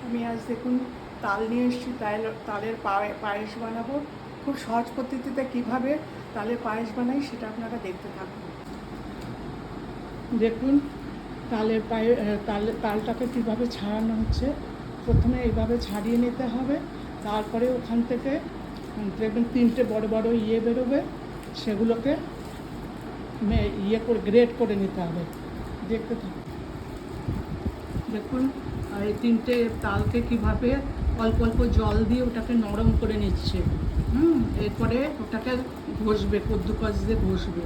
আমি আজ দেখুন তাল নিয়ে এসেছি, তালের পায়েস বানাবো। খুব সহজ পদ্ধতিতে কিভাবে তালের পায়েস বানাই সেটা আপনারা দেখতে থাকুন। দেখুন তালটাকে কীভাবে ছাড়ানো হচ্ছে। প্রথমে এইভাবে ছাড়িয়ে নিতে হবে, তারপরে ওখান থেকে দেখবেন 3টে বড় বড় বেরোবে, সেগুলোকে করে গ্রেট করে নিতে হবে। দেখতে থাকুন। দেখুন এই 3টে তালকে কিভাবে অল্প অল্প জল দিয়ে ওটাকে নরম করে নিচ্ছে। এরপরে ওটাকে ঘষবে, কদ্দুকস দিয়ে ঘষবে।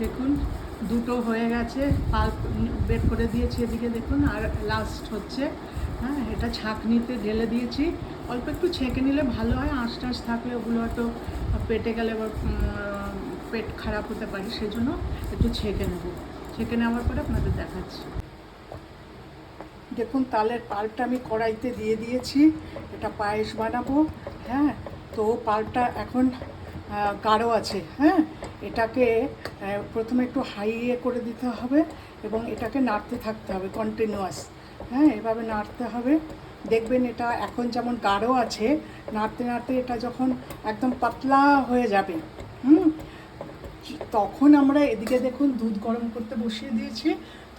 দেখুন দুটো হয়ে গেছে, পাল্প বের করে দিয়েছি এদিকে দেখুন, আর লাস্ট হচ্ছে। এটা ছাঁকনিতে ঢেলে দিয়েছি। অল্প একটু ছেঁকে নিলে ভালো হয়, আঁশ টাশ থাকলে ওগুলো হয়তো পেটে গেলে আবার পেট খারাপ হতে পারে, সেজন্য একটু ছেঁকে নেব। ছেঁকে নেওয়ার পরে আপনাদের দেখাচ্ছি। দেখুন তালের পাল্পটা আমি কড়াইতে দিয়ে দিয়েছি, এটা পায়েস বানাবো। তো পাল্পটা এখন গাঢ় আছে। এটাকে প্রথমে একটু হাইয়ে করে দিতে হবে এবং এটাকে নাড়তে থাকতে হবে কন্টিনিউয়াস। এভাবে নাড়তে হবে। দেখবেন এটা এখন যেমন গাঢ় আছে, নাড়তে নাড়তে এটা যখন একদম পাতলা হয়ে যাবে, তখন আমরা এদিকে দেখুন দুধ গরম করতে বসিয়ে দিয়েছি।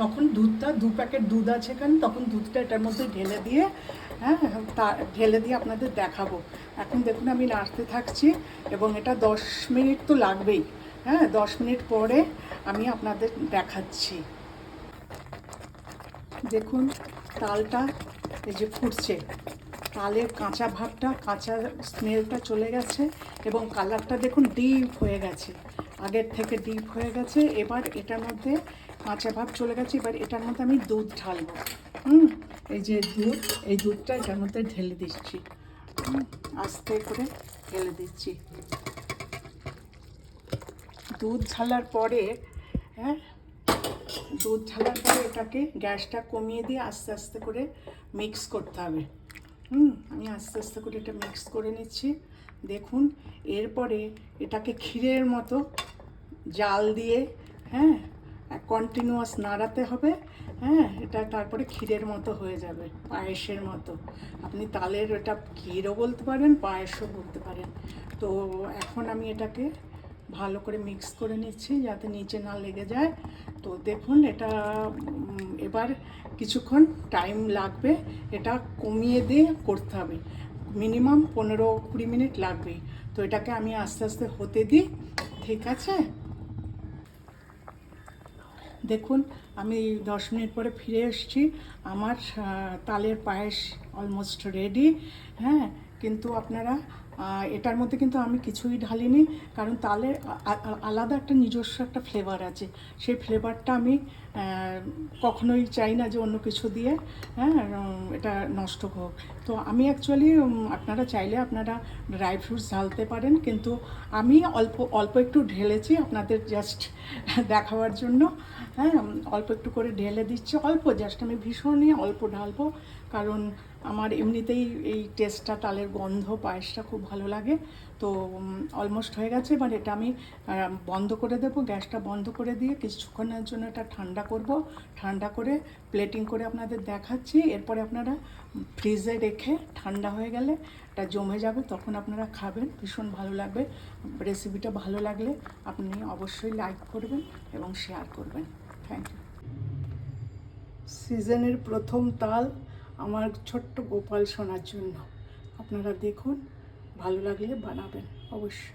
তখন দুধটা 2 প্যাকেট দুধ আছে এখানে, তখন দুধটা এটার মধ্যে ঢেলে দিয়ে আপনাদের দেখাবো। এখন দেখুন আমি নাড়তে থাকছি এবং এটা 10 মিনিট তো লাগবেই। 10 মিনিট পরে আমি আপনাদের দেখাচ্ছি। দেখুন তালটা এই যে ফুটছে, তালের কাঁচা ভাবটা, কাঁচা স্মেলটা চলে গেছে এবং কালারটা দেখুন ডিপ হয়ে গেছে, আগের থেকে ডিপ হয়ে গেছে। এবার এটার মধ্যে কাঁচা ভাব চলে গেছে, এবার এটার মধ্যে আমি দুধ ঢালবো। এই যে দুধ, এই দুধটা এটার মধ্যে ঢেলে দিচ্ছি, আস্তে করে ঢেলে দিচ্ছি। দুধ ঢালার পরে এটাকে গ্যাসটা কমিয়ে দিয়ে আস্তে আস্তে করে মিক্স করতে হবে। আমি আস্তে আস্তে করে এটা মিক্স করে নিচ্ছি। দেখুন এরপরে এটাকে ক্ষীরের মতো জাল দিয়ে কন্টিনিউয়াস নাড়াতে হবে। এটা তারপরে ক্ষীরের মতো হয়ে যাবে, পায়েসের মতো। আপনি তালের এটা ক্ষীরও বলতে পারেন, পায়েসও বলতে পারেন। তো এখন আমি এটাকে ভালো করে মিক্স করে নিচ্ছি যাতে নিচে না লেগে যায়। তো দেখুন এটা এবার কিছুক্ষণ টাইম লাগবে, এটা কমিয়ে দিয়ে করতে হবে, মিনিমাম 15-20 মিনিট লাগবে। তো এটাকে আমি আস্তে আস্তে হতে দিই, ঠিক আছে? দেখুন আমি 10 মিনিট পরে ফিরে এসেছি, আমার তালের পায়েস অলমোস্ট রেডি। কিন্তু আপনারা এটার মধ্যে কিন্তু আমি কিছুই ঢালিনি, কারণ তালের আলাদা একটা নিজস্ব একটা ফ্লেভার আছে। সেই ফ্লেভারটা আমি কখনোই চাই না যে অন্য কিছু দিয়ে এটা নষ্ট হোক। তো আমি অ্যাকচুয়ালি আপনারা চাইলে আপনারা ড্রাই ফ্রুটস ঢালতে পারেন, কিন্তু আমি অল্প একটু ঢেলেছি আপনাদের জাস্ট দেখাবার জন্য। অল্প একটু করে ঢেলে দিচ্ছি, অল্প জাস্ট, আমি ভীষণই অল্প ঢালবো, কারণ আমার এমনিতেই এই টেস্টটা, তালের গন্ধ, পায়েসটা খুব ভালো লাগে। তো অলমোস্ট হয়ে গেছে। এবার এটা আমি বন্ধ করে দেবো, গ্যাসটা বন্ধ করে দিয়ে কিছুক্ষণের জন্য এটা ঠান্ডা করব। ঠান্ডা করে প্লেটিং করে আপনাদের দেখাচ্ছি। এরপরে আপনারা ফ্রিজে রেখে ঠান্ডা হয়ে গেলে এটা জমে যাবে, তখন আপনারা খাবেন, ভীষণ ভালো লাগবে। রেসিপিটা ভালো লাগলে আপনি অবশ্যই লাইক করবেন এবং শেয়ার করবেন। Thank you. সিজনের প্রথম তাল আমার ছোট্ট গোপাল সোনার জন্য। আপনারা দেখুন, ভালো লাগলে বানাবেন অবশ্যই।